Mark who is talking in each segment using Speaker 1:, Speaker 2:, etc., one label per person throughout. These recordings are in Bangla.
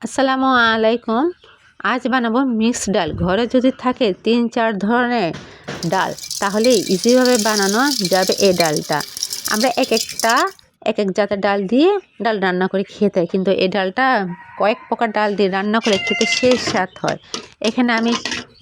Speaker 1: আসসালামু আলাইকুম। আজ বানাবো মিক্সড ডাল। ঘরে যদি থাকে 3-4 ধরনের ডাল, তাহলে ইজিভাবে বানানো যাবে এই ডালটা। আমরা এক এক জাতের ডাল দিয়ে ডাল রান্না করে খেতে, কিন্তু এই ডালটা কয়েক প্রকার ডাল দিয়ে রান্না করে খেতে সেই স্বাদ হয়। এখানে আমি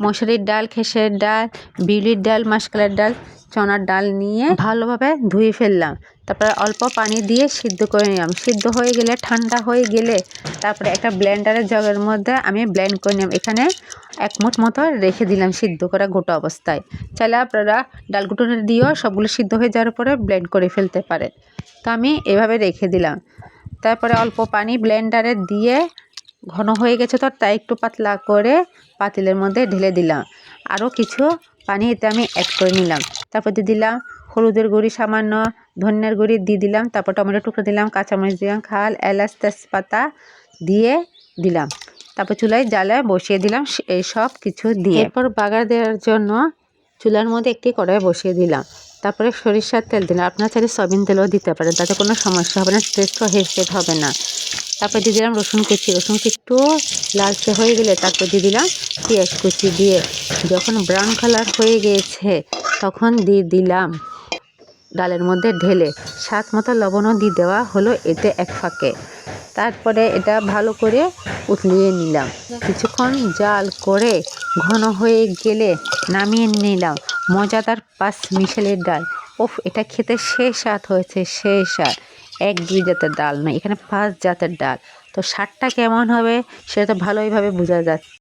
Speaker 1: মসুরির ডাল, খেসারির ডাল, বিউলির ডাল, মাসকলাইর ডাল, চনার ডাল নিয়ে ভালোভাবে ধুয়ে ফেললাম। তারপরে অল্প পানি দিয়ে সিদ্ধ করে নিলাম। সিদ্ধ হয়ে গেলে, ঠান্ডা হয়ে গেলে তারপরে একটা ব্লেন্ডারের জগের মধ্যে আমি ব্লেন্ড করে নিলাম। এখানে 1 মুঠ মতো রেখে দিলাম সিদ্ধ করা গোটা অবস্থায়। চাইলে আপনারা ডালগুলো দিয়েও সবগুলো সিদ্ধ হয়ে যাওয়ার পরে ব্লেন্ড করে ফেলতে পারেন। তো আমি এভাবে রেখে দিলাম। তারপরে অল্প পানি ব্লেন্ডারে দিয়ে, ঘন হয়ে গেছে তো, তাই একটু পাতলা করে পাতিলের মধ্যে ঢেলে দিলাম। আরও কিছু পানি এতে আমি অ্যাড করে নিলাম। তারপর দিয়ে দিলাম হলুদের গুঁড়ি সামান্য, ধনিয়ার গুঁড়ি দিয়ে দিলাম। তারপর টমেটো টুকরো দিলাম, কাঁচামরিচ দিলাম, খাল, এলাচ, তেজপাতা দিয়ে দিলাম। তারপর চুলায় জ্বালায় বসিয়ে দিলাম এই সব কিছু দিয়ে। এরপর বাগার দেওয়ার জন্য চুলার মধ্যে একটি কড়াই বসিয়ে দিলাম। তারপরে সরিষার তেল দিলাম। আপনারা চাইলে সয়াবিন তেলও দিতে পারেন, তাতে কোনো সমস্যা হবে না, টেস্টও হেরফের হবে না। তারপর দিয়ে দিলাম রসুন কুচি। রসুন কুচি একটু লালচে হয়ে গেলে তারপর দিয়ে দিলাম পেঁয়াজ কুচি। দিয়ে যখন ব্রাউন কালার হয়ে গিয়েছে তখন দিয়ে দিলাম ডালের মধ্যে ঢেলে স্বাদ মতো লবণও দিয়ে দেওয়া হলো এতে এক ফাঁকে। তারপরে এটা ভালো করে উতলিয়ে নিলাম। কিছুক্ষণ জাল করে ঘন হয়ে গেলে নামিয়ে নিলাম মজাদার 5 মিশালের ডাল। ওফ, এটা খেতে সেই স্বাদ হয়েছে, সেই স্বাদ। 1-2 জাতের ডাল নয়, এখানে 5 জাতের ডাল। তো স্বাদটা কেমন হবে সেটা তো ভালোইভাবে বোঝা যাচ্ছে।